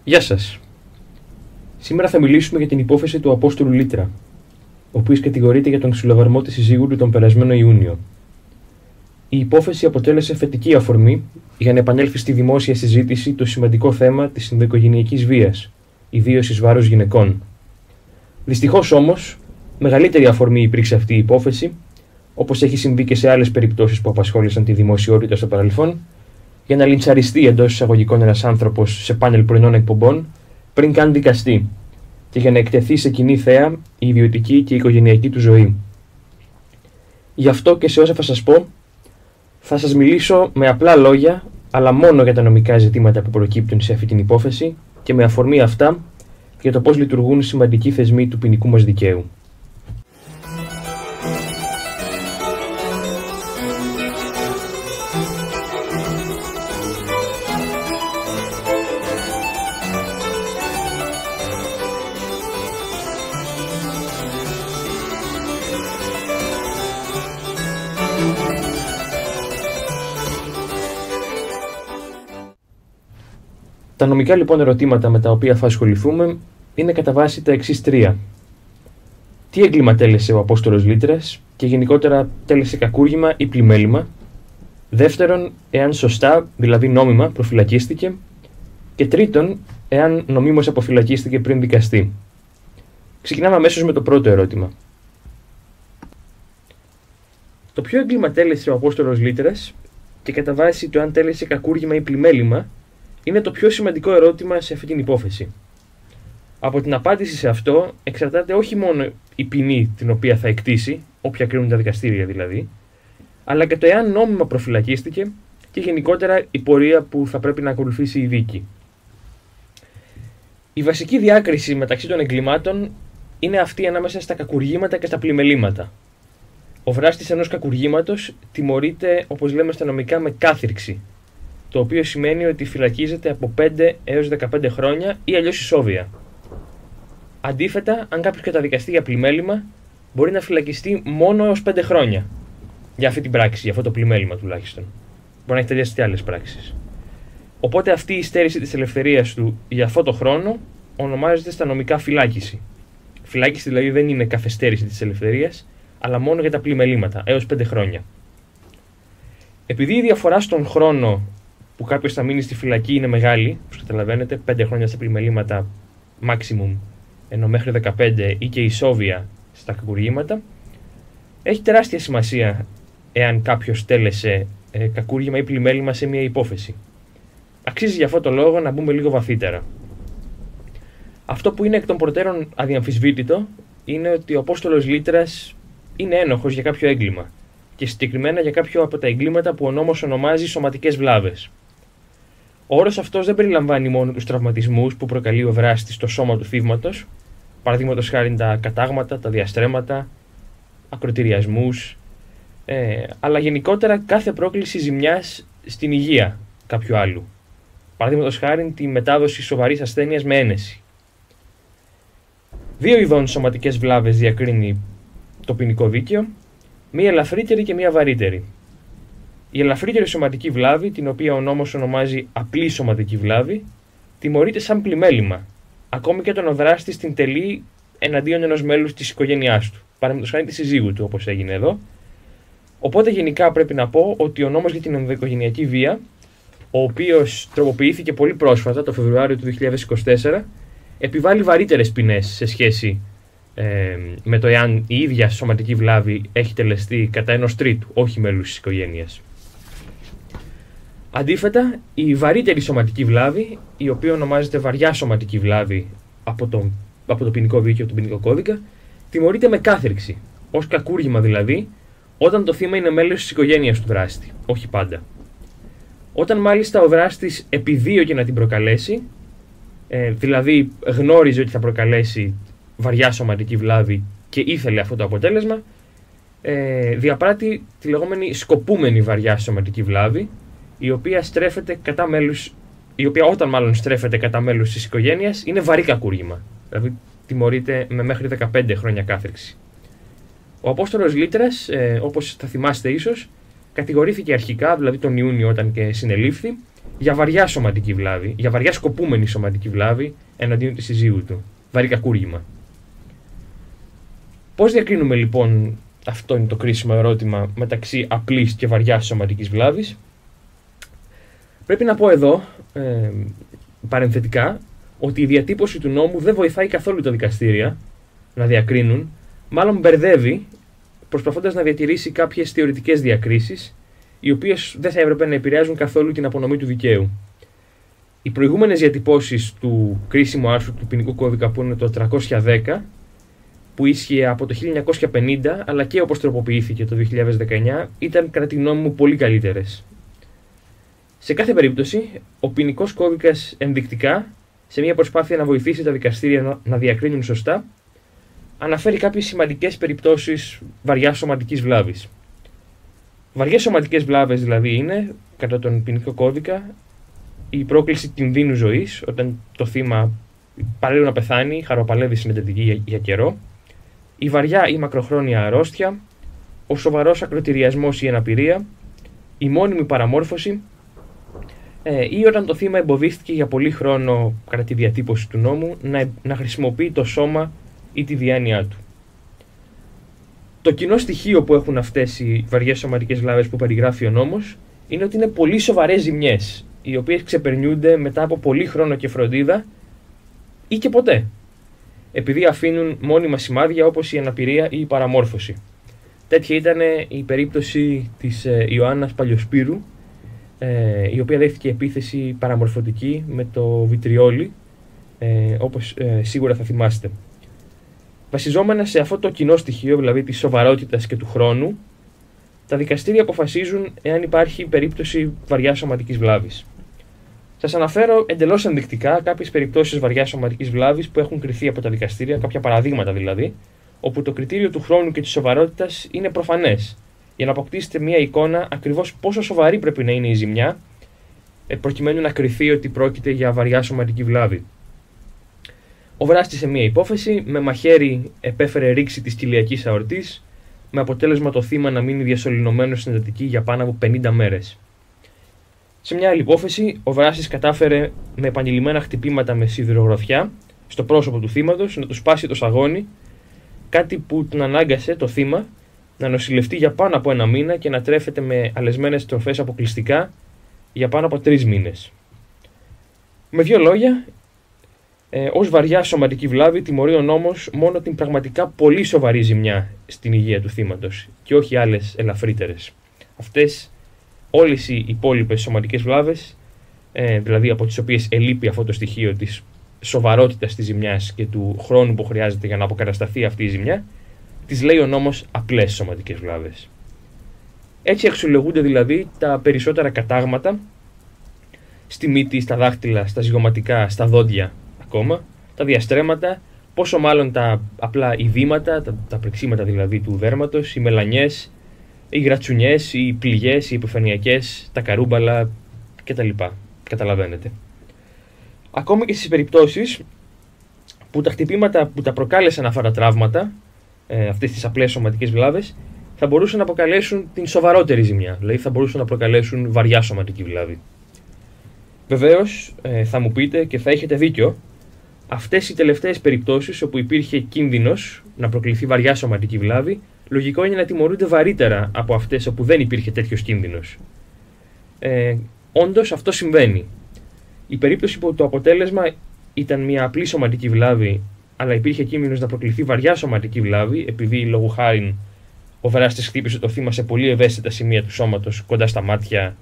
Γεια σας. Σήμερα θα μιλήσουμε για την υπόθεση του Απόστολου Λίτρα, ο οποίος κατηγορείται για τον ξυλοβαρμό της συζύγου του τον περασμένο Ιούνιο. Η υπόθεση αποτέλεσε θετική αφορμή για να επανέλθει στη δημόσια συζήτηση το σημαντικό θέμα της ενδοοικογενειακής βίας, ιδίως εις βάρος γυναικών. Δυστυχώς όμως, μεγαλύτερη αφορμή υπήρξε αυτή η υπόθεση, όπως έχει συμβεί και σε άλλες περιπτώσεις που απασχόλησαν τη δημοσιότητα στο παρελθόν, για να λιντσαριστεί εντός εισαγωγικών ένας άνθρωπος σε πάνελ πρωινών εκπομπών πριν καν δικαστεί και για να εκτεθεί σε κοινή θέα η ιδιωτική και η οικογενειακή του ζωή. Γι' αυτό και σε όσα θα σας πω, θα σας μιλήσω με απλά λόγια, αλλά μόνο για τα νομικά ζητήματα που προκύπτουν σε αυτή την υπόθεση και με αφορμή αυτά για το πώς λειτουργούν σημαντικοί θεσμοί του ποινικού μας δικαίου. Τα νομικά λοιπόν ερωτήματα με τα οποία θα ασχοληθούμε είναι κατά βάση τα εξής τρία. Τι έγκλημα τέλεσε ο Απόστολος Λίτρας και γενικότερα τέλεσε κακούργημα ή πλημέλημα. Δεύτερον, εάν σωστά, δηλαδή νόμιμα, προφυλακίστηκε. Και τρίτον, εάν νομίμως αποφυλακίστηκε πριν δικαστεί. Ξεκινάμε αμέσως με το πρώτο ερώτημα. Το ποιο έγκλημα τέλεσε ο Απόστολος Λίτρας και κατά βάση το αν τέλεσε κακούργημα ή πλημέλημα είναι το πιο σημαντικό ερώτημα σε αυτή την υπόθεση. Από την απάντηση σε αυτό εξαρτάται όχι μόνο η ποινή την οποία θα εκτίσει, όποια κρίνουν τα δικαστήρια δηλαδή, αλλά και το εάν νόμιμα προφυλακίστηκε και γενικότερα η πορεία που θα πρέπει να ακολουθήσει η δίκη. Η βασική διάκριση μεταξύ των εγκλημάτων είναι αυτή ανάμεσα στα κακουργήματα και στα πλημελήματα. Ο δράστης ενός κακουργήματος τιμωρείται, όπως λέμε στα νομικά, με κάθυρξη, το οποίο σημαίνει ότι φυλακίζεται από 5 έως 15 χρόνια ή αλλιώς ισόβια. Αντίθετα, αν κάποιος καταδικαστεί για πλημέλημα, μπορεί να φυλακιστεί μόνο έως 5 χρόνια για αυτή την πράξη, για αυτό το πλημέλημα τουλάχιστον. Μπορεί να έχει τελειώσει και άλλες πράξεις. Οπότε αυτή η στέρηση της ελευθερίας του για αυτό το χρόνο ονομάζεται στα νομικά φυλάκιση. Φυλάκιση δηλαδή δεν είναι καθυστέρηση της ελευθερίας, αλλά μόνο για τα πλημελήματα, έως 5 χρόνια. Επειδή η διαφορά στον χρόνο που κάποιος θα μείνει στη φυλακή είναι μεγάλη, όπως καταλαβαίνετε, 5 χρόνια στα πλημελήματα maximum, ενώ μέχρι 15 ή και ισόβια στα κακουργήματα, έχει τεράστια σημασία εάν κάποιος τέλεσε κακούργημα ή πλημέλημα σε μια υπόθεση. Αξίζει για αυτό το λόγο να μπούμε λίγο βαθύτερα. Αυτό που είναι εκ των προτέρων αδιαμφισβήτητο είναι ότι ο Απόστολος Λίτρας είναι ένοχος για κάποιο έγκλημα και συγκεκριμένα για κάποιο από τα εγκλήματα που ο νόμος ονομάζει σωματικές βλάβες. Ο όρος αυτός δεν περιλαμβάνει μόνο τους τραυματισμούς που προκαλεί ο δράστης στο σώμα του θύματος, παραδείγματος χάριν τα κατάγματα, τα διαστρέμματα, ακροτηριασμούς, αλλά γενικότερα κάθε πρόκληση ζημιάς στην υγεία κάποιου άλλου. Παραδείγματος χάριν τη μετάδοση σοβαρής ασθένειας με ένεση. Δύο ειδών σωματικές βλάβες διακρίνει το ποινικό δίκαιο, μία ελαφρύτερη και μία βαρύτερη. Η ελαφρύτερη σωματική βλάβη, την οποία ο νόμος ονομάζει απλή σωματική βλάβη, τιμωρείται σαν πλημέλημα, ακόμη και όταν ο δράστης την τελεί εναντίον ενός μέλους της οικογένειάς του, παραδείγματος χάριν της συζύγου του, όπως έγινε εδώ. Οπότε γενικά πρέπει να πω ότι ο νόμος για την ενδοοικογενειακή βία, ο οποίος τροποποιήθηκε πολύ πρόσφατα, το Φεβρουάριο του 2024, επιβάλλει βαρύτερες ποινές σε σχέση με το εάν η ίδια σωματική βλάβη έχει τελεστεί κατά ενός τρίτου, όχι μέλους της οικογένειας. Αντίθετα, η βαρύτερη σωματική βλάβη, η οποία ονομάζεται βαριά σωματική βλάβη από το ποινικό δίκαιο, τον ποινικό κώδικα, τιμωρείται με κάθυρξη, ως κακούργημα δηλαδή, όταν το θύμα είναι μέλος της οικογένειας του δράστη, όχι πάντα. Όταν μάλιστα ο δράστης επιδίωκε να την προκαλέσει, δηλαδή γνώριζε ότι θα προκαλέσει βαριά σωματική βλάβη και ήθελε αυτό το αποτέλεσμα, διαπράττει τη λεγόμενη σκοπούμενη βαριά σωματική βλάβη, η οποία όταν μάλλον στρέφεται κατά μέλους της οικογένειας είναι βαρύ κακούργημα, δηλαδή τιμωρείται με μέχρι 15 χρόνια κάθριξη. Ο Απόστολος Λίτρας, όπως θα θυμάστε ίσως, κατηγορήθηκε αρχικά, δηλαδή τον Ιούνιο όταν και συνελήφθη, για βαριά σωματική βλάβη, για βαριά σκοπούμενη σωματική βλάβη εναντίον της συζύγου του. Βαρύ κακούργημα. Πώς διακρίνουμε λοιπόν, αυτό είναι το κρίσιμο ερώτημα, μεταξύ απλής και βαριάς σωματικής βλάβης? Πρέπει να πω εδώ, παρενθετικά, ότι η διατύπωση του νόμου δεν βοηθάει καθόλου τα δικαστήρια να διακρίνουν, μάλλον μπερδεύει, προσπαθώντας να διατηρήσει κάποιες θεωρητικές διακρίσεις, οι οποίες δεν θα έπρεπε να επηρεάζουν καθόλου την απονομή του δικαίου. Οι προηγούμενες διατυπώσεις του κρίσιμου άρθρου του ποινικού κώδικα, που είναι το 310, που ίσχυε από το 1950, αλλά και όπως τροποποιήθηκε το 2019, ήταν κατά τη γνώμη μου πολύ καλύτερες. Σε κάθε περίπτωση, ο ποινικός κώδικας ενδεικτικά, σε μια προσπάθεια να βοηθήσει τα δικαστήρια να διακρίνουν σωστά, αναφέρει κάποιες σημαντικές περιπτώσεις βαριάς σωματικής βλάβης. Βαριές σωματικές βλάβες δηλαδή είναι, κατά τον ποινικό κώδικα, η πρόκληση κινδύνου ζωής, όταν το θύμα παρέλει να πεθάνει, χαροπαλεύει συνεντευτική για καιρό, η βαριά ή μακροχρόνια αρρώστια, ο σοβαρός ακροτηριασμός ή αναπηρία, η μόνιμη παραμόρφωση, ή όταν το θύμα εμποδίστηκε για πολύ χρόνο, κατά τη διατύπωση του νόμου, να χρησιμοποιεί το σώμα ή τη διάνοιά του. Το κοινό στοιχείο που έχουν αυτές οι βαριές σωματικές βλάβες που περιγράφει ο νόμος είναι ότι είναι πολύ σοβαρές ζημιές, οι οποίες ξεπερνιούνται μετά από πολύ χρόνο και φροντίδα ή και ποτέ, επειδή αφήνουν μόνιμα σημάδια όπως η αναπηρία ή η παραμόρφωση. Τέτοια ήταν η περίπτωση της Ιωάννας Παλιοσπύρου, η οποία δέχτηκε επίθεση παραμορφωτική με το βιτριόλι, όπως σίγουρα θα θυμάστε. Βασιζόμενα σε αυτό το κοινό στοιχείο, δηλαδή της σοβαρότητας και του χρόνου, τα δικαστήρια αποφασίζουν εάν υπάρχει περίπτωση βαριάς σωματικής βλάβης. Σας αναφέρω εντελώς ενδεικτικά κάποιες περιπτώσεις βαριάς σωματικής βλάβης που έχουν κριθεί από τα δικαστήρια, κάποια παραδείγματα δηλαδή, όπου το κριτήριο του χρόνου και της σοβαρότητας είναι προφανές, για να αποκτήσετε μια εικόνα ακριβώς πόσο σοβαρή πρέπει να είναι η ζημιά, προκειμένου να κριθεί ότι πρόκειται για βαριά σωματική βλάβη. Ο δράστης σε μια υπόθεση με μαχαίρι επέφερε ρήξη της κοιλιακής αορτής, με αποτέλεσμα το θύμα να μείνει διασωληνωμένο στην εντατική για πάνω από 50 μέρες. Σε μια άλλη υπόθεση, ο δράστης κατάφερε με επανειλημμένα χτυπήματα με σιδηρογροθιά στο πρόσωπο του θύματος να του σπάσει το σαγόνι, κάτι που τον ανάγκασε το θύμα να νοσηλευτεί για πάνω από 1 μήνα και να τρέφεται με αλεσμένες τροφές αποκλειστικά για πάνω από 3 μήνες. Με 2 λόγια, ως βαριά σωματική βλάβη τιμωρεί ο νόμος μόνο την πραγματικά πολύ σοβαρή ζημιά στην υγεία του θύματος και όχι άλλες ελαφρύτερες. Αυτές όλες οι υπόλοιπες σωματικές βλάβες, δηλαδή από τις οποίες ελείπει αυτό το στοιχείο της σοβαρότητας της ζημιάς και του χρόνου που χρειάζεται για να αποκατασταθεί αυτή η ζημιά, τις λέει ο νόμος απλές σωματικές βλάβες. Έτσι αξιολογούνται δηλαδή τα περισσότερα κατάγματα στη μύτη, στα δάχτυλα, στα ζυγωματικά, στα δόντια ακόμα, τα διαστρέμματα, πόσο μάλλον τα απλά ειδήματα, τα πλεξίματα δηλαδή του δέρματος, οι μελανιές, οι γρατσουνιές, οι πληγές, οι επιφανειακές, τα καρούμπαλα κτλ. Καταλαβαίνετε. Ακόμη και στις περιπτώσεις που τα χτυπήματα που τα προκάλεσαν αυτά τα τραύματα, αυτές τις απλές σωματικές βλάβες, θα μπορούσαν να προκαλέσουν την σοβαρότερη ζημιά, δηλαδή θα μπορούσαν να προκαλέσουν βαριά σωματική βλάβη. Βεβαίως, θα μου πείτε και θα έχετε δίκιο, αυτές οι τελευταίες περιπτώσεις όπου υπήρχε κίνδυνος να προκληθεί βαριά σωματική βλάβη, λογικό είναι να τιμωρούνται βαρύτερα από αυτές όπου δεν υπήρχε τέτοιος κίνδυνος. Όντως αυτό συμβαίνει. Η περίπτωση που το αποτέλεσμα ήταν μια απλή σωματική βλάβη, αλλά υπήρχε κίνδυνος να προκληθεί βαριά σωματική βλάβη, επειδή λόγου χάριν ο δράστης χτύπησε το θύμα σε πολύ ευαίσθητα σημεία του σώματος, κοντά στα μάτια,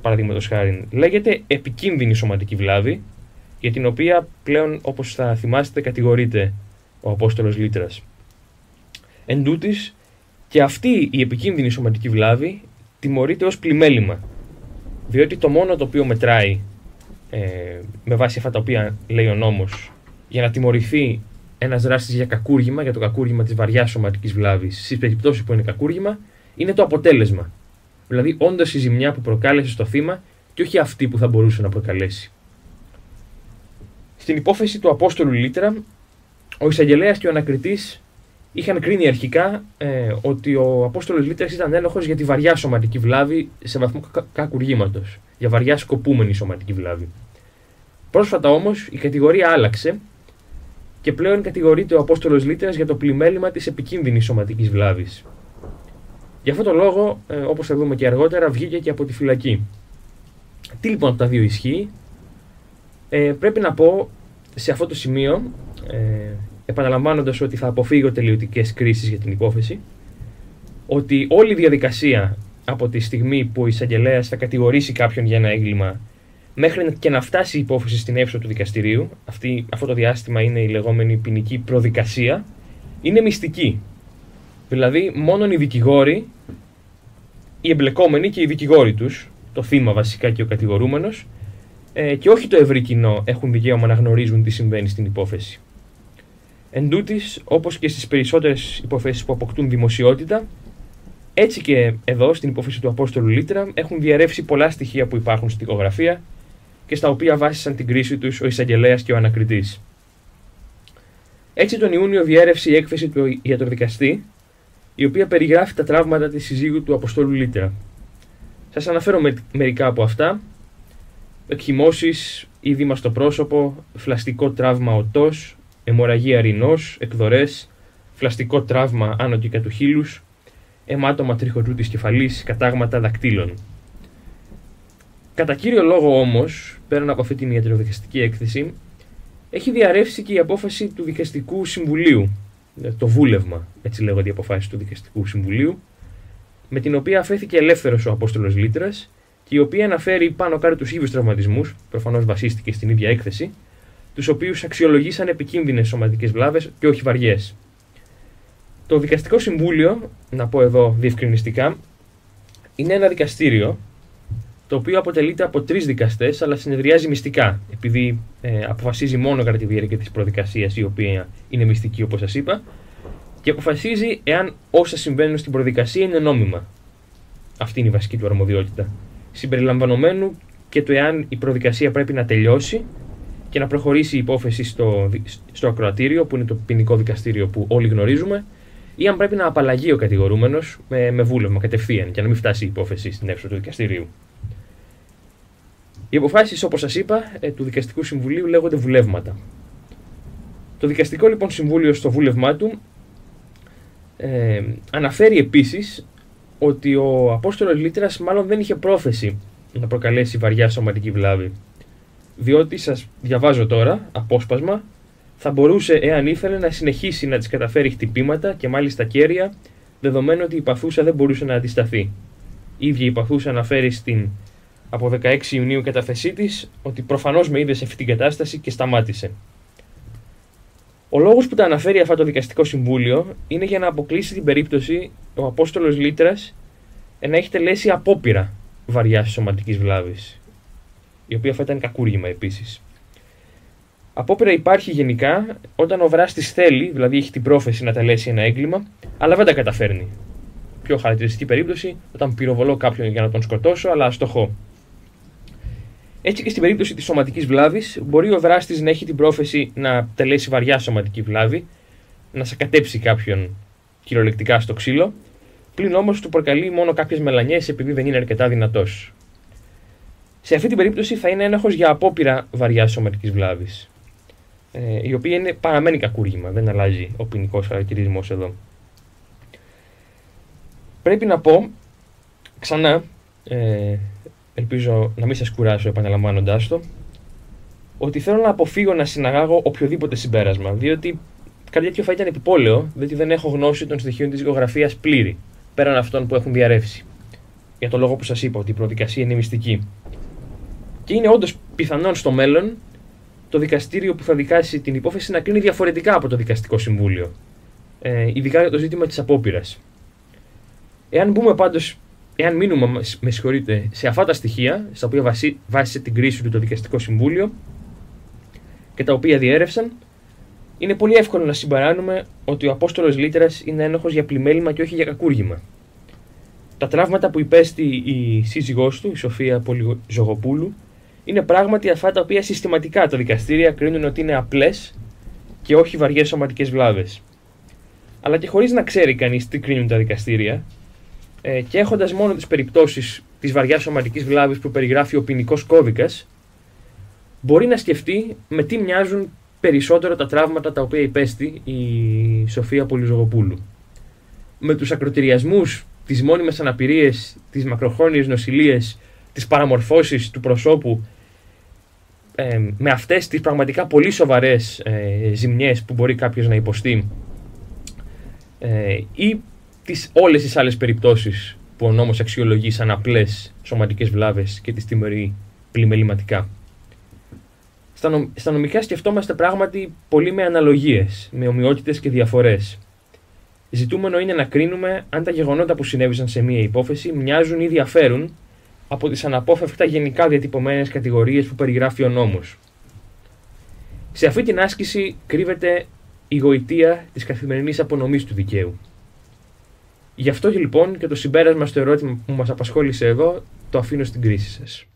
παραδείγματος χάριν, λέγεται επικίνδυνη σωματική βλάβη, για την οποία πλέον, όπως θα θυμάστε, κατηγορείται ο Απόστολος Λύτρας. Εν τούτης, και αυτή η επικίνδυνη σωματική βλάβη τιμωρείται ως πλημέλημα, διότι το μόνο το οποίο μετράει με βάση αυτά τα οποία λέει ο νόμος για να τιμωρηθεί ένας δράστης για κακούργημα, για το κακούργημα της βαριάς σωματικής βλάβης, στις περιπτώσεις που είναι κακούργημα, είναι το αποτέλεσμα. Δηλαδή, όντως η ζημιά που προκάλεσε στο θύμα και όχι αυτή που θα μπορούσε να προκαλέσει. Στην υπόθεση του Απόστολου Λύτρα, ο εισαγγελέας και ο ανακριτής είχαν κρίνει αρχικά ότι ο Απόστολος Λύτρας ήταν ένοχος για τη βαριά σωματική βλάβη σε βαθμό κακουργήματος, για βαριά σκοπούμενη σωματική βλάβη. Πρόσφατα όμως η κατηγορία άλλαξε και πλέον κατηγορείται ο Απόστολος Λύτρας για το πλημέλημα της επικίνδυνης σωματικής βλάβης. Γι' αυτό το λόγο, όπως θα δούμε και αργότερα, βγήκε και από τη φυλακή. Τι λοιπόν από τα δύο ισχύει? Πρέπει να πω σε αυτό το σημείο, επαναλαμβάνοντας ότι θα αποφύγω τελειωτικές κρίσεις για την υπόθεση, ότι όλη η διαδικασία από τη στιγμή που ο εισαγγελέας θα κατηγορήσει κάποιον για ένα έγκλημα μέχρι και να φτάσει η υπόθεση στην αίθουσα του δικαστηρίου, αυτό το διάστημα είναι η λεγόμενη ποινική προδικασία, είναι μυστική. Δηλαδή, μόνον οι δικηγόροι, οι εμπλεκόμενοι και οι δικηγόροι τους, το θύμα βασικά και ο κατηγορούμενος, και όχι το ευρύ κοινό, έχουν δικαίωμα να γνωρίζουν τι συμβαίνει στην υπόθεση. Εν τούτης, όπως και στις περισσότερες υποθέσεις που αποκτούν δημοσιότητα, έτσι και εδώ στην υπόθεση του Απόστολου Λύτρα έχουν διαρρεύσει πολλά στοιχεία που υπάρχουν στη δικογραφία και στα οποία βάσισαν την κρίση τους ο εισαγγελέας και ο ανακριτής. Έτσι, τον Ιούνιο διέρευσε η έκθεση του ιατροδικαστή, η οποία περιγράφει τα τραύματα της συζύγου του Αποστόλου Λύτρα. Σας αναφέρω μερικά από αυτά: εκχυμώσεις, είδημα στο πρόσωπο, φλαστικό τραύμα οτός, αιμορραγία ρινός, εκδορές, φλαστικό τραύμα άνω και κατ' του χείλους, αιμάτωμα τριχωτού της κεφαλής, κατάγματα δακτύλων. Κατά κύριο λόγο όμως, πέραν από αυτή την ιατροδικαστική έκθεση, έχει διαρρεύσει και η απόφαση του Δικαστικού Συμβουλίου, το βούλευμα, έτσι λέγονται οι αποφάσεις του Δικαστικού Συμβουλίου, με την οποία αφέθηκε ελεύθερος ο Απόστολος Λύτρας και η οποία αναφέρει πάνω κάτω τους ίδιους τραυματισμούς, προφανώς βασίστηκε στην ίδια έκθεση, τους οποίους αξιολογήσαν επικίνδυνες σωματικές βλάβες και όχι βαριές. Το Δικαστικό Συμβούλιο, να πω εδώ διευκρινιστικά, είναι ένα δικαστήριο το οποίο αποτελείται από 3 δικαστές, αλλά συνεδριάζει μυστικά, επειδή αποφασίζει μόνο κατά τη διάρκεια της προδικασίας, η οποία είναι μυστική όπως σας είπα, και αποφασίζει εάν όσα συμβαίνουν στην προδικασία είναι νόμιμα. Αυτή είναι η βασική του αρμοδιότητα. Συμπεριλαμβανομένου και το εάν η προδικασία πρέπει να τελειώσει και να προχωρήσει η υπόθεση στο ακροατήριο, που είναι το ποινικό δικαστήριο που όλοι γνωρίζουμε, ή αν πρέπει να απαλλαγεί ο κατηγορούμενος με βούλευμα κατευθείαν και να μην φτάσει η υπόθεση στην αίθουσα του δικαστηρίου. Οι αποφάσεις, όπως σας είπα, του Δικαστικού Συμβουλίου λέγονται βουλεύματα. Το Δικαστικό λοιπόν Συμβούλιο στο βούλευμά του αναφέρει επίσης ότι ο Απόστολος Λύτρας μάλλον δεν είχε πρόθεση να προκαλέσει βαριά σωματική βλάβη, διότι, σας διαβάζω τώρα, απόσπασμα, θα μπορούσε, εάν ήθελε, να συνεχίσει να της καταφέρει χτυπήματα και μάλιστα κέρια, δεδομένου ότι η παθούσα δεν μπορούσε να αντισταθεί. Η ίδια η παθούσα αναφέρει από 16 Ιουνίου κατάθεσή της ότι προφανώς με είδε σε αυτή την κατάσταση και σταμάτησε. Ο λόγος που τα αναφέρει αυτά το Δικαστικό Συμβούλιο είναι για να αποκλείσει την περίπτωση ο Απόστολος Λύτρας να έχει τελέσει απόπειρα βαριάς σωματικής βλάβης, η οποία θα ήταν κακούργημα επίσης. Απόπειρα υπάρχει γενικά όταν ο δράστης θέλει, δηλαδή έχει την πρόθεση να τελέσει ένα έγκλημα, αλλά δεν τα καταφέρνει. Πιο χαρακτηριστική περίπτωση όταν πυροβολώ κάποιον για να τον σκοτώσω, αλλά αστοχώ. Έτσι και στην περίπτωση της σωματικής βλάβης, μπορεί ο δράστης να έχει την πρόθεση να τελέσει βαριά σωματική βλάβη, να σακατέψει κάποιον κυριολεκτικά στο ξύλο, πλην όμως του προκαλεί μόνο κάποιες μελανιές επειδή δεν είναι αρκετά δυνατός. Σε αυτή την περίπτωση θα είναι ένοχος για απόπειρα βαριάς σωματικής βλάβης, η οποία παραμένει κακούργημα, δεν αλλάζει ο ποινικός χαρακτηρισμός εδώ. Πρέπει να πω ξανά, ελπίζω να μην σας κουράσω επαναλαμβάνοντάς το, ότι θέλω να αποφύγω να συναγάγω οποιοδήποτε συμπέρασμα, διότι κάτι τέτοιο θα ήταν επιπόλαιο, διότι δεν έχω γνώση των στοιχείων της δικογραφίας πλήρη, πέραν αυτών που έχουν διαρρεύσει. Για το λόγο που σας είπα, ότι η προδικασία είναι μυστική. Και είναι όντως πιθανόν στο μέλλον το δικαστήριο που θα δικάσει την υπόθεση να κρίνει διαφορετικά από το Δικαστικό Συμβούλιο, ειδικά για το ζήτημα της απόπειρας. Εάν μείνουμε σε αυτά τα στοιχεία, στα οποία βάσισε την κρίση του το Δικαστικό Συμβούλιο και τα οποία διέρευσαν, είναι πολύ εύκολο να συμπαράνουμε ότι ο Απόστολος Λύτρας είναι ένοχος για πλημέλημα και όχι για κακούργημα. Τα τραύματα που υπέστη η σύζυγός του, η Σοφία Πολυζωγοπούλου, είναι πράγματι αυτά τα οποία συστηματικά τα δικαστήρια κρίνουν ότι είναι απλές και όχι βαριές σωματικές βλάβες. αλλά και χωρίς να ξέρει κανείς τι κρίνουν τα δικαστήρια, και έχοντας μόνο τις περιπτώσεις της βαριάς σωματικής βλάβης που περιγράφει ο ποινικός κώδικας, μπορεί να σκεφτεί με τι μοιάζουν περισσότερο τα τραύματα τα οποία υπέστη η Σοφία Πολυζωγοπούλου. Με τους ακροτηριασμούς, τις μόνιμες αναπηρίες, τις μακροχρόνιες νοσηλίες, τις παραμορφώσεις του προσώπου, με αυτές τις πραγματικά πολύ σοβαρές ζημιές που μπορεί κάποιος να υποστεί, ή όλες τις άλλες περιπτώσεις που ο νόμος αξιολογεί σαν απλές σωματικές βλάβες και τις τιμωρεί πλημεληματικά. Στα νομικά σκεφτόμαστε πράγματι πολύ με αναλογίες, με ομοιότητες και διαφορές. Ζητούμενο είναι να κρίνουμε αν τα γεγονότα που συνέβησαν σε μία υπόθεση μοιάζουν ή διαφέρουν από τις αναπόφευκτα γενικά διατυπωμένες κατηγορίες που περιγράφει ο νόμος. Σε αυτή την άσκηση κρύβεται η γοητεία της καθημερινής απονομής του δικαίου. Γι' αυτό λοιπόν και το συμπέρασμα στο ερώτημα που μας απασχόλησε εδώ το αφήνω στην κρίση σας.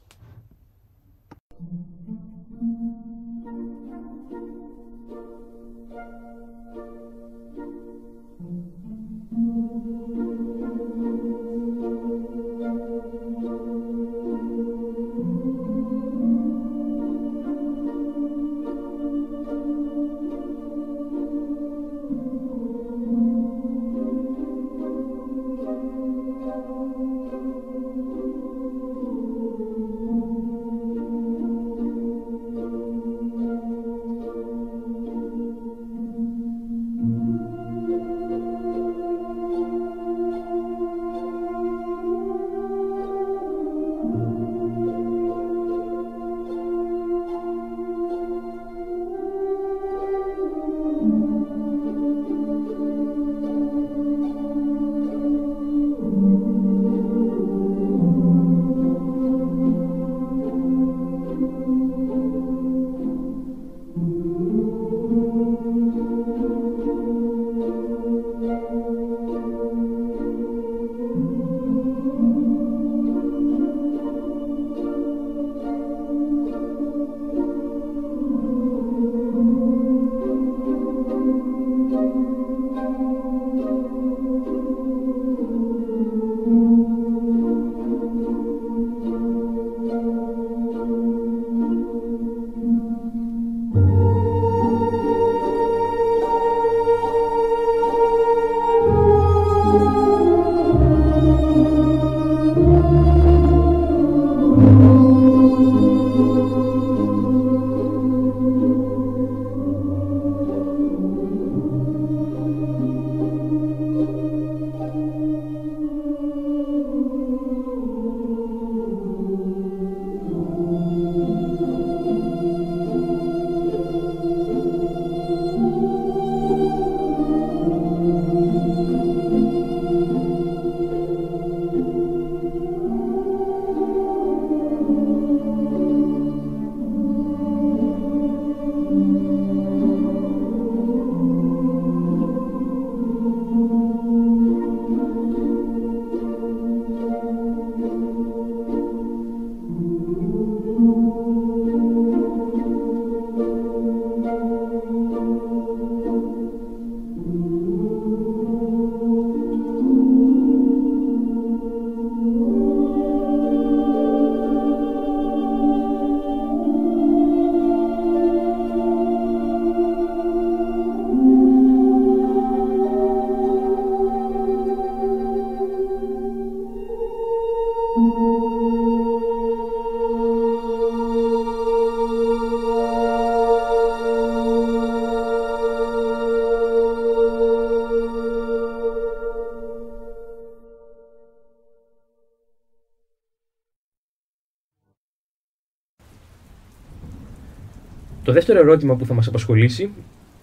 Το δεύτερο ερώτημα που θα μας απασχολήσει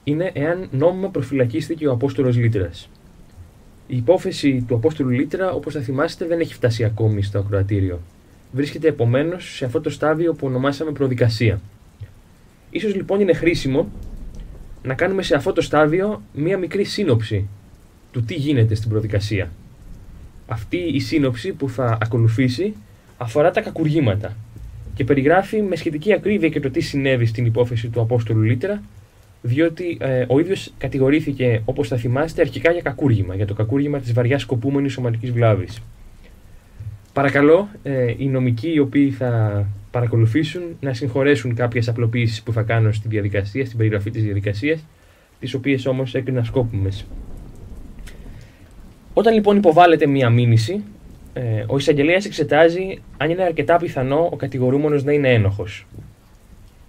είναι εάν νόμιμα προφυλακίστηκε ο Απόστολος Λύτρας. Η υπόθεση του Απόστολου Λύτρα, όπως θα θυμάστε, δεν έχει φτάσει ακόμη στο ακροατήριο. Βρίσκεται επομένως σε αυτό το στάδιο που ονομάσαμε προδικασία. Ίσως λοιπόν είναι χρήσιμο να κάνουμε σε αυτό το στάδιο μία μικρή σύνοψη του τι γίνεται στην προδικασία. Αυτή η σύνοψη που θα ακολουθήσει αφορά τα κακουργήματα και περιγράφει με σχετική ακρίβεια και το τι συνέβη στην υπόθεση του Απόστολου Λύτρα, διότι ο ίδιος κατηγορήθηκε, όπως θα θυμάστε, αρχικά για κακούργημα, για το κακούργημα της βαριά σκοπούμενης σωματικής βλάβης. Παρακαλώ οι νομικοί οι οποίοι θα παρακολουθήσουν να συγχωρέσουν κάποιες απλοποίησεις που θα κάνω στη διαδικασία, στην περιγραφή της διαδικασίας, τις οποίες όμως έκρινα σκόπιμες. Όταν λοιπόν υποβάλλεται μία μήνυση, ο εισαγγελέας εξετάζει αν είναι αρκετά πιθανό ο κατηγορούμενος να είναι ένοχος.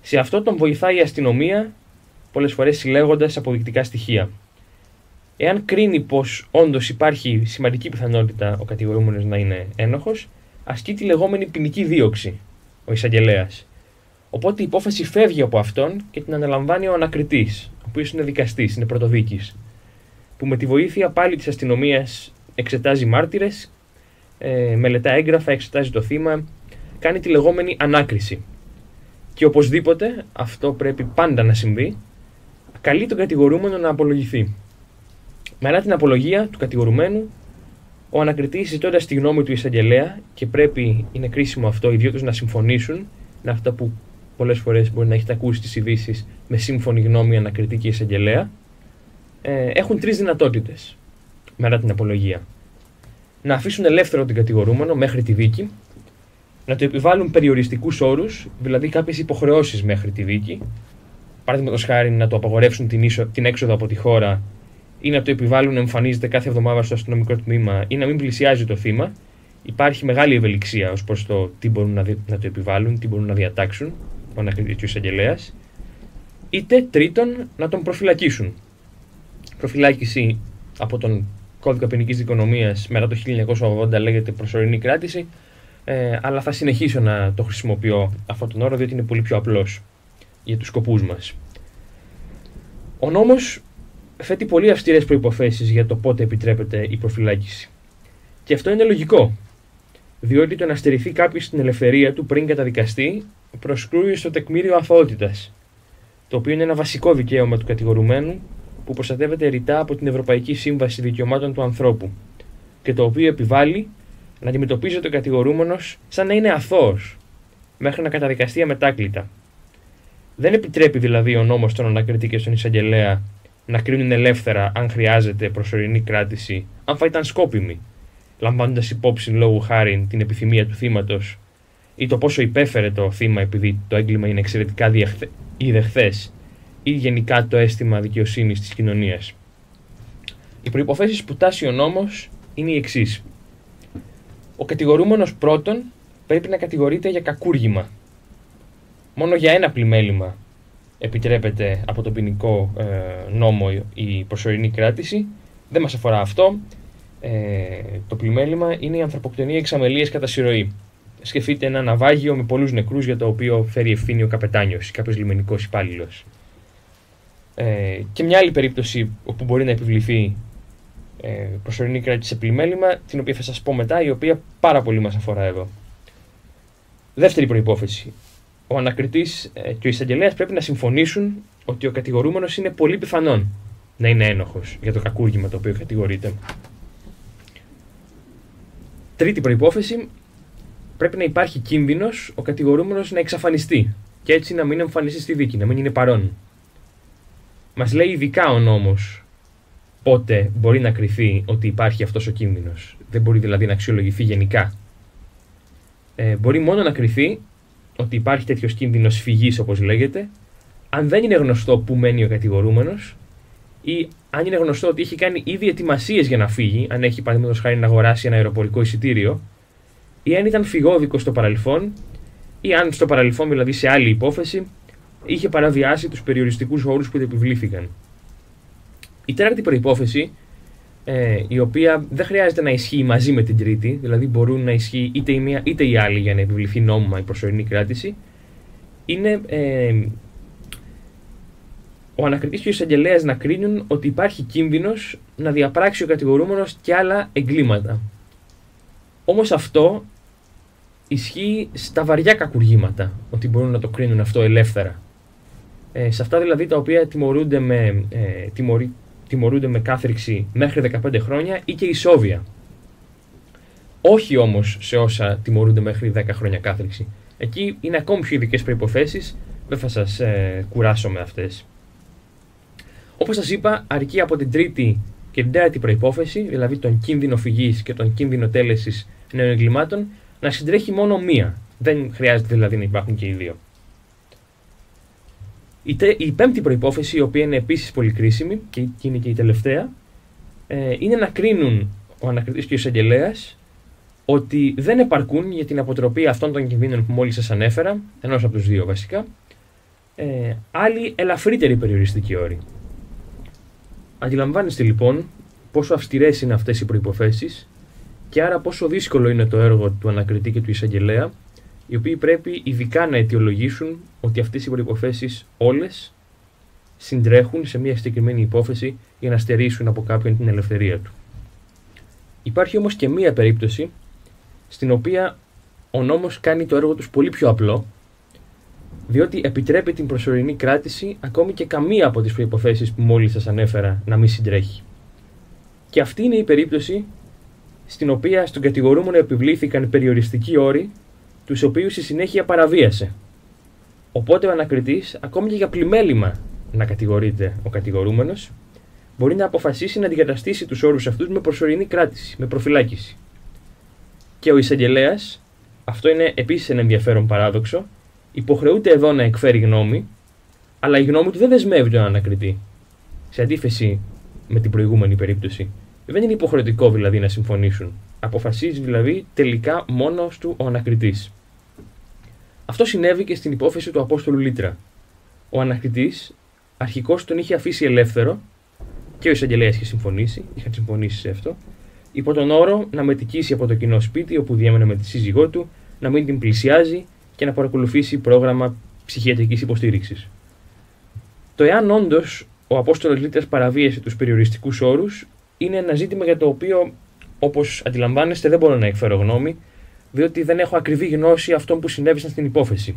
Σε αυτό τον βοηθάει η αστυνομία, πολλές φορές συλλέγοντας αποδεικτικά στοιχεία. Εάν κρίνει πως όντως υπάρχει σημαντική πιθανότητα ο κατηγορούμενος να είναι ένοχος, ασκεί τη λεγόμενη ποινική δίωξη ο εισαγγελέας. Οπότε η υπόθεση φεύγει από αυτόν και την αναλαμβάνει ο ανακριτής, ο οποίος είναι δικαστής, είναι πρωτοδίκης, που με τη βοήθεια πάλι της αστυνομίας εξετάζει μάρτυρες, μελετά έγγραφα, εξετάζει το θύμα, κάνει τη λεγόμενη ανάκριση. Και οπωσδήποτε, αυτό πρέπει πάντα να συμβεί, καλεί τον κατηγορούμενο να απολογηθεί. Μετά την απολογία του κατηγορουμένου, ο ανακριτής, ζητώντας τη γνώμη του εισαγγελέα, και πρέπει, είναι κρίσιμο αυτό, οι δύο τους να συμφωνήσουν, είναι αυτά που πολλές φορές μπορεί να έχετε ακούσει στις ειδήσεις, με σύμφωνη γνώμη ανακριτή και εισαγγελέα, έχουν τρεις δυνατότητες μετά την απολογία. Να αφήσουν ελεύθερο τον κατηγορούμενο μέχρι τη δίκη, να του επιβάλλουν περιοριστικούς όρους, δηλαδή κάποιες υποχρεώσεις μέχρι τη δίκη, παραδείγματος χάρη να του απαγορεύσουν την έξοδο από τη χώρα ή να του επιβάλλουν να εμφανίζεται κάθε εβδομάδα στο αστυνομικό τμήμα ή να μην πλησιάζει το θύμα. Υπάρχει μεγάλη ευελιξία ως προς το τι μπορούν να του επιβάλλουν, τι μπορούν να διατάξουν ο ανακριτής και ο εισαγγελέας. Είτε τρίτον, να τον προφυλακίσουν. Προφυλάκηση από τον κώδικα ποινικής δικονομίας μετά το 1980 λέγεται προσωρινή κράτηση, αλλά θα συνεχίσω να το χρησιμοποιώ αυτόν τον όρο διότι είναι πολύ πιο απλός για τους σκοπούς μας. Ο νόμος θέτει πολύ αυστηρές προϋποθέσεις για το πότε επιτρέπεται η προφυλάκηση. Και αυτό είναι λογικό, διότι το να στερηθεί κάποιος την ελευθερία του πριν καταδικαστεί προσκρούει στο τεκμήριο αθωότητας, το οποίο είναι ένα βασικό δικαίωμα του κατηγορουμένου που προστατεύεται ρητά από την Ευρωπαϊκή Σύμβαση Δικαιωμάτων του Ανθρώπου και το οποίο επιβάλλει να αντιμετωπίζεται ο κατηγορούμενος σαν να είναι αθώος μέχρι να καταδικαστεί αμετάκλητα. Δεν επιτρέπει δηλαδή ο νόμος στον ανακριτή και στον εισαγγελέα να κρίνουν ελεύθερα αν χρειάζεται προσωρινή κράτηση, αν θα ήταν σκόπιμη, λαμβάνοντας υπόψη λόγου χάριν την επιθυμία του θύματος ή το πόσο υπέφερε το θύμα επειδή το έγκλημα είναι εξαιρετικά ιδεχθές ή γενικά το αίσθημα δικαιοσύνης της κοινωνίας. Οι προϋποθέσεις που τάσει ο νόμος είναι οι εξής. Ο κατηγορούμενος πρώτον πρέπει να κατηγορείται για κακούργημα. Μόνο για ένα πλημέλημα επιτρέπεται από τον ποινικό νόμο η προσωρινή κράτηση. Δεν μας αφορά αυτό. Το πλημέλημα είναι η ανθρωποκτονία εξ αμελίας κατά συρροή. Σκεφτείτε ένα ναυάγιο με πολλούς νεκρούς για το οποίο φέρει ευθύνη ο καπετάνιος ή κάποιος λιμενικός υπάλληλος. Και μια άλλη περίπτωση όπου μπορεί να επιβληθεί προσωρινή κράτηση σε πλημέλημα, την οποία θα σας πω μετά, η οποία πάρα πολύ μας αφορά εδώ. Δεύτερη προϋπόθεση. Ο ανακριτής και ο εισαγγελέας πρέπει να συμφωνήσουν ότι ο κατηγορούμενος είναι πολύ πιθανόν να είναι ένοχος για το κακούργημα το οποίο κατηγορείται. Τρίτη προϋπόθεση. Πρέπει να υπάρχει κίνδυνος ο κατηγορούμενος να εξαφανιστεί και έτσι να μην εμφανιστεί στη δίκη, να μην είναι παρόν. Μας λέει ειδικά ο νόμος πότε μπορεί να κριθεί ότι υπάρχει αυτός ο κίνδυνος. Δεν μπορεί δηλαδή να αξιολογηθεί γενικά. Μπορεί μόνο να κριθεί ότι υπάρχει τέτοιος κίνδυνος φυγής, όπως λέγεται, αν δεν είναι γνωστό που μένει ο κατηγορούμενος ή αν είναι γνωστό ότι έχει κάνει ήδη ετοιμασίες για να φύγει, αν έχει παραδείγματος χάρη να αγοράσει ένα αεροπορικό εισιτήριο, ή αν ήταν φυγόδικο στο παρελθόν, ή αν στο παρελθόν, δηλαδή σε άλλη υπόθεση, είχε παραβιάσει τους περιοριστικούς όρους που επιβλήθηκαν. Η τέταρτη προϋπόθεση, η οποία δεν χρειάζεται να ισχύει μαζί με την τρίτη, δηλαδή μπορούν να ισχύει είτε η μία είτε η άλλη για να επιβληθεί νόμιμα η προσωρινή κράτηση, είναι ο ανακριτής και ο εισαγγελέας να κρίνουν ότι υπάρχει κίνδυνος να διαπράξει ο κατηγορούμενος και άλλα εγκλήματα. Όμως αυτό ισχύει στα βαριά κακουργήματα, ότι μπορούν να το κρίνουν αυτό ελεύθερα. Σε αυτά δηλαδή τα οποία τιμωρούνται με κάθριξη μέχρι 15 χρόνια ή και ισόβια. Όχι όμως σε όσα τιμωρούνται μέχρι 10 χρόνια κάθριξη. Εκεί είναι ακόμη πιο ειδικές προϋποθέσεις, δεν θα σας κουράσω με αυτές. Όπως σας είπα, αρκεί από την τρίτη και την τέταρτη προϋπόθεση, δηλαδή τον κίνδυνο φυγής και τον κίνδυνο τέλεσης νέων εγκλημάτων, να συντρέχει μόνο μία. Δεν χρειάζεται δηλαδή να υπάρχουν και οι δύο. Η πέμπτη προϋπόθεση, η οποία είναι επίσης πολύ κρίσιμη και είναι και η τελευταία, είναι να κρίνουν ο ανακριτής και ο εισαγγελέας ότι δεν επαρκούν για την αποτροπή αυτών των κινδύνων που μόλις σας ανέφερα, ενός από τους δύο βασικά, άλλοι ελαφρύτεροι περιοριστικοί όροι. Αντιλαμβάνεστε λοιπόν πόσο αυστηρές είναι αυτές οι προϋποθέσεις και άρα πόσο δύσκολο είναι το έργο του ανακριτή και του εισαγγελέα, οι οποίοι πρέπει ειδικά να αιτιολογήσουν ότι αυτές οι προϋποθέσεις όλες συντρέχουν σε μια συγκεκριμένη υπόθεση για να στερήσουν από κάποιον την ελευθερία του. Υπάρχει όμως και μία περίπτωση στην οποία ο νόμος κάνει το έργο τους πολύ πιο απλό, διότι επιτρέπει την προσωρινή κράτηση ακόμη και καμία από τις προϋποθέσεις που μόλις σας ανέφερα να μην συντρέχει. Και αυτή είναι η περίπτωση στην οποία στον κατηγορούμενο επιβλήθηκαν περιοριστικοί όροι, τους οποίους στη συνέχεια παραβίασε. Οπότε ο ανακριτής, ακόμη και για πλημέλημα να κατηγορείται ο κατηγορούμενος, μπορεί να αποφασίσει να αντικαταστήσει τους όρους αυτούς με προσωρινή κράτηση, με προφυλάκηση. Και ο εισαγγελέας, αυτό είναι επίσης ένα ενδιαφέρον παράδοξο, υποχρεούται εδώ να εκφέρει γνώμη, αλλά η γνώμη του δεν δεσμεύει τον ανακριτή. Σε αντίθεση με την προηγούμενη περίπτωση, δεν είναι υποχρεωτικό δηλαδή να συμφωνήσουν. Αποφασίζει δηλαδή τελικά μόνος του ο ανακριτής. Αυτό συνέβη και στην υπόθεση του Απόστολου Λίτρα. Ο ανακριτής αρχικώς τον είχε αφήσει ελεύθερο και ο εισαγγελέας είχαν συμφωνήσει σε αυτό, υπό τον όρο να μετικήσει από το κοινό σπίτι όπου διέμενε με τη σύζυγό του, να μην την πλησιάζει και να παρακολουθήσει πρόγραμμα ψυχιατρικής υποστήριξης. Το εάν όντως ο Απόστολος Λίτρας παραβίασε τους περιοριστικούς όρους είναι ένα ζήτημα για το οποίο, όπως αντιλαμβάνεστε, δεν μπορώ να εκφέρω γνώμη, διότι δεν έχω ακριβή γνώση αυτών που συνέβησαν στην υπόθεση.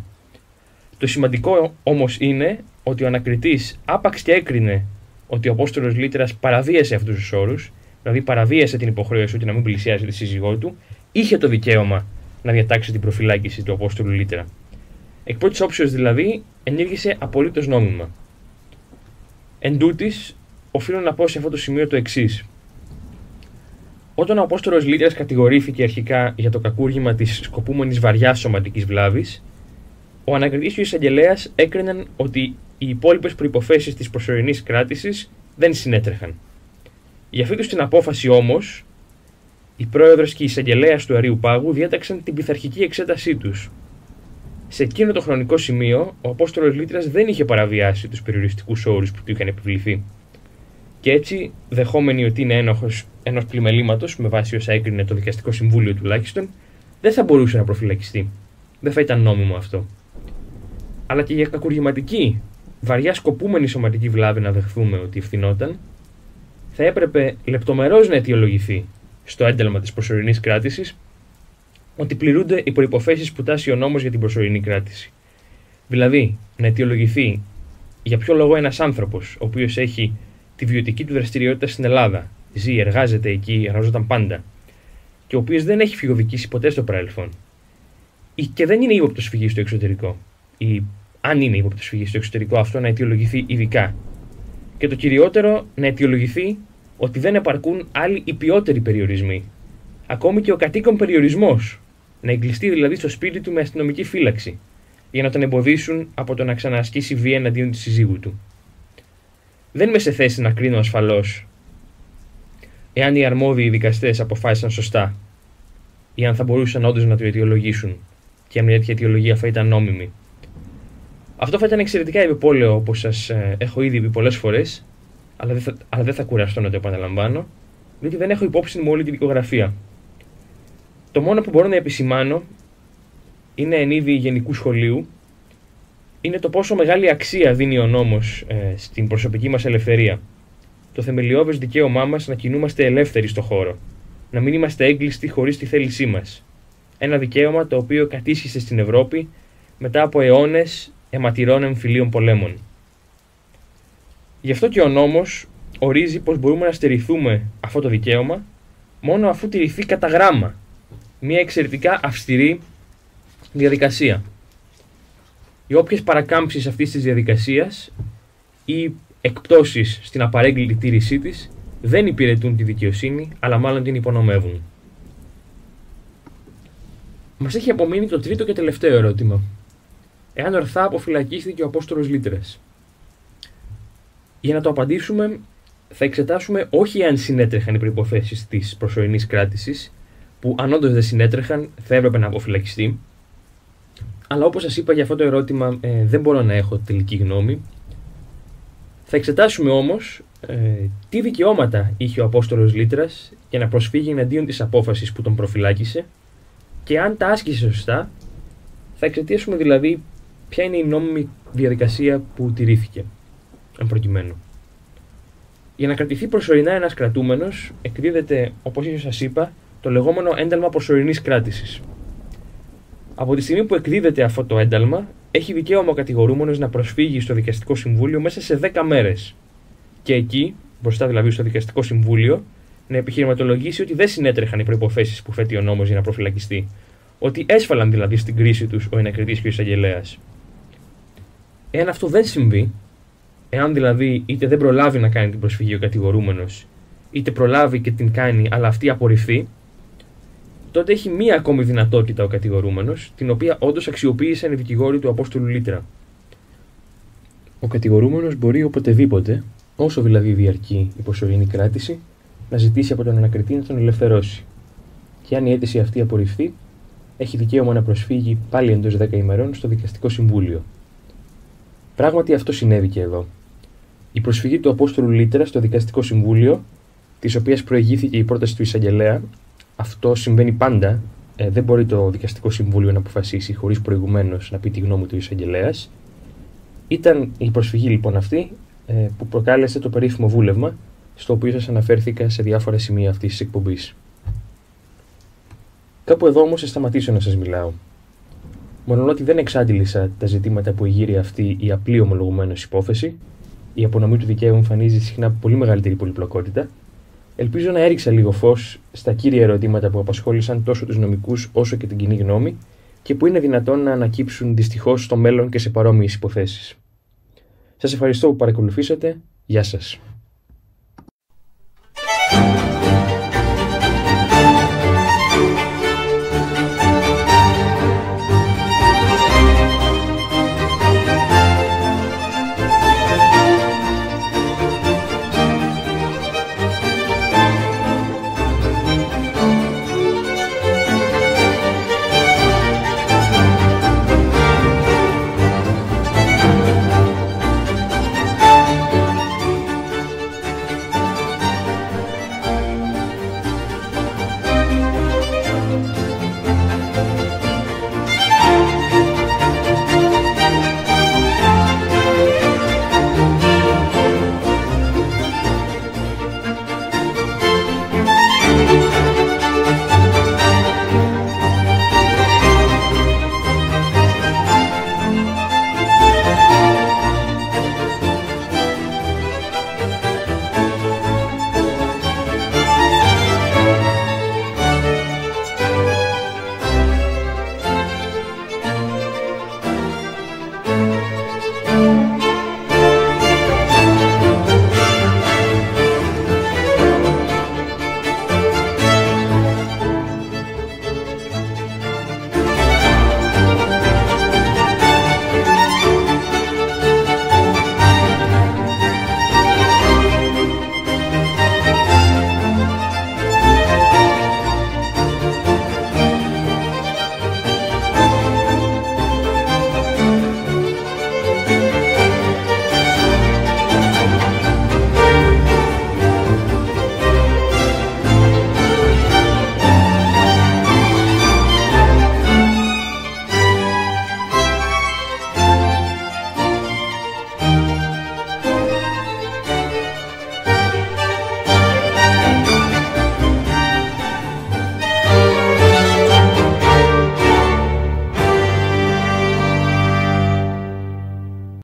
Το σημαντικό όμως είναι ότι ο ανακριτής άπαξ και έκρινε ότι ο Απόστολος Λίτρας παραβίασε αυτούς τους όρους, δηλαδή παραβίασε την υποχρέωση ότι να μην πλησιάζει τη σύζυγό του, είχε το δικαίωμα να διατάξει την προφυλάκηση του Απόστολου Λίτρα. Εκ πρώτης όψεως δηλαδή, ενήργησε απολύτως νόμιμα. Εν τούτης, οφείλω να πω σε αυτό το σημείο το εξής. Όταν ο Απόστολος Λίτρας κατηγορήθηκε αρχικά για το κακούργημα της σκοπούμενης βαριάς σωματικής βλάβης, ο ανακριτής και ο εισαγγελέας έκριναν ότι οι υπόλοιπες προϋποθέσεις της προσωρινής κράτησης δεν συνέτρεχαν. Για αυτή τους την απόφαση όμως, η πρόεδρος και η εισαγγελέας του Αρείου Πάγου διέταξαν την πειθαρχική εξέτασή τους. Σε εκείνο το χρονικό σημείο, ο Απόστολος Λίτρας δεν είχε παραβιάσει τους περιοριστικούς όρους που του είχαν επιβληθεί. Και έτσι, δεχόμενοι ότι είναι ένοχος ενός πλημελήματος, με βάση όσα έκρινε το Δικαστικό Συμβούλιο τουλάχιστον, δεν θα μπορούσε να προφυλακιστεί. Δεν θα ήταν νόμιμο αυτό. Αλλά και για κακουργηματική, βαριά σκοπούμενη σωματική βλάβη να δεχθούμε ότι ευθυνόταν, θα έπρεπε λεπτομερώς να αιτιολογηθεί στο ένταλμα της προσωρινής κράτησης ότι πληρούνται οι προϋποθέσεις που τάσει ο νόμος για την προσωρινή κράτηση. Δηλαδή, να αιτιολογηθεί για ποιο λόγο ένας άνθρωπος, ο οποίος έχει τη βιωτική του δραστηριότητα στην Ελλάδα, ζει, εργάζεται εκεί, εργαζόταν πάντα, και ο οποίος δεν έχει φυγοδικήσει ποτέ στο παρελθόν, ή και δεν είναι ύποπτος φυγής στο εξωτερικό, ή αν είναι ύποπτος φυγής στο εξωτερικό, αυτό να αιτιολογηθεί ειδικά. Και το κυριότερο, να αιτιολογηθεί ότι δεν επαρκούν άλλοι υπιότεροι περιορισμοί. Ακόμη και ο κατοίκον περιορισμός, να εγκλειστεί δηλαδή στο σπίτι του με αστυνομική φύλαξη, για να τον εμποδίσουν από το να ξαναασκήσει βία εναντίον της συζύγου του. Δεν είμαι σε θέση να κρίνω ασφαλώς εάν οι αρμόδιοι δικαστές αποφάσισαν σωστά ή αν θα μπορούσαν όντως να το αιτιολογήσουν και αν μια τέτοια αιτιολογία θα ήταν νόμιμη. Αυτό θα ήταν εξαιρετικά επιπόλαιο, όπως σας έχω ήδη πει πολλές φορές, αλλά δεν θα κουραστώ να το επαναλαμβάνω, διότι δεν έχω υπόψη μου όλη την δικογραφία. Το μόνο που μπορώ να επισημάνω είναι εν είδη γενικού σχολείου, είναι το πόσο μεγάλη αξία δίνει ο νόμος στην προσωπική μας ελευθερία. Το θεμελιώδες δικαίωμά μας να κινούμαστε ελεύθεροι στο χώρο, να μην είμαστε έγκλειστοι χωρίς τη θέλησή μας. Ένα δικαίωμα το οποίο κατήσχησε στην Ευρώπη μετά από αιώνες αιματηρών εμφυλίων πολέμων. Γι' αυτό και ο νόμος ορίζει πως μπορούμε να στερηθούμε αυτό το δικαίωμα μόνο αφού τηρηθεί κατά γράμμα μια εξαιρετικά αυστηρή διαδικασία. Οι όποιες παρακάμψεις αυτής της διαδικασίας ή εκπτώσεις στην απαρέγκλητη τήρησή της δεν υπηρετούν τη δικαιοσύνη, αλλά μάλλον την υπονομεύουν. Μας έχει απομείνει το τρίτο και τελευταίο ερώτημα. Εάν ορθά αποφυλακίστηκε ο Απόστολος Λύτρας. Για να το απαντήσουμε, θα εξετάσουμε όχι αν συνέτρεχαν οι προϋποθέσεις της προσωρινής κράτησης, που αν όντως δεν συνέτρεχαν θα έπρεπε να αποφυλακιστεί, αλλά όπως σας είπα, για αυτό το ερώτημα δεν μπορώ να έχω τελική γνώμη. Θα εξετάσουμε όμως τι δικαιώματα είχε ο Απόστολος Λύτρας για να προσφύγει εναντίον της απόφασης που τον προφυλάκησε και αν τα άσκησε σωστά, θα εξετάσουμε δηλαδή ποια είναι η νόμιμη διαδικασία που τηρήθηκε, εν προκειμένου. Για να κρατηθεί προσωρινά ένας κρατούμενος, εκδίδεται, όπως ίσως σας είπα, το λεγόμενο ένταλμα προσωρινής κράτησης. Από τη στιγμή που εκδίδεται αυτό το ένταλμα, έχει δικαίωμα ο κατηγορούμενος να προσφύγει στο Δικαστικό Συμβούλιο μέσα σε 10 μέρες. Και εκεί, μπροστά δηλαδή στο Δικαστικό Συμβούλιο, να επιχειρηματολογήσει ότι δεν συνέτρεχαν οι προϋποθέσεις που θέτει ο νόμος για να προφυλακιστεί. Ότι έσφαλαν δηλαδή στην κρίση τους ο ενεκριτής και ο εισαγγελέας. Εάν αυτό δεν συμβεί, εάν δηλαδή είτε δεν προλάβει να κάνει την προσφυγή ο κατηγορούμενος, είτε προλάβει και την κάνει αλλά αυτή απορριφθεί, τότε έχει μία ακόμη δυνατότητα ο κατηγορούμενος, την οποία όντως αξιοποίησαν οι δικηγόροι του Απόστολου Λύτρα. Ο κατηγορούμενος μπορεί οποτεδήποτε, όσο δηλαδή διαρκεί η προσωρινή κράτηση, να ζητήσει από τον ανακριτή να τον ελευθερώσει. Και αν η αίτηση αυτή απορριφθεί, έχει δικαίωμα να προσφύγει πάλι εντός 10 ημερών στο Δικαστικό Συμβούλιο. Πράγματι αυτό συνέβη και εδώ. Η προσφυγή του Απόστολου Λύτρα στο Δικαστικό Συμβούλιο, της οποίας προηγήθηκε η πρόταση του εισαγγελέα, αυτό συμβαίνει πάντα. Δεν μπορεί το Δικαστικό Συμβούλιο να αποφασίσει χωρίς προηγουμένως να πει τη γνώμη του εισαγγελέας. Ήταν η προσφυγή λοιπόν αυτή που προκάλεσε το περίφημο βούλευμα, στο οποίο σας αναφέρθηκα σε διάφορα σημεία αυτής της εκπομπής. Κάπου εδώ όμως θα σταματήσω να σας μιλάω. Μολονότι δεν εξάντλησα τα ζητήματα που εγείρει αυτή η απλή ομολογουμένως υπόθεση, η απονομή του δικαίου εμφανίζει συχνά πολύ μεγαλύτερη πολυπλοκότητα. Ελπίζω να έριξα λίγο φως στα κύρια ερωτήματα που απασχόλησαν τόσο τους νομικούς όσο και την κοινή γνώμη και που είναι δυνατόν να ανακύψουν δυστυχώς στο μέλλον και σε παρόμοιες υποθέσεις. Σας ευχαριστώ που παρακολουθήσατε. Γεια σας.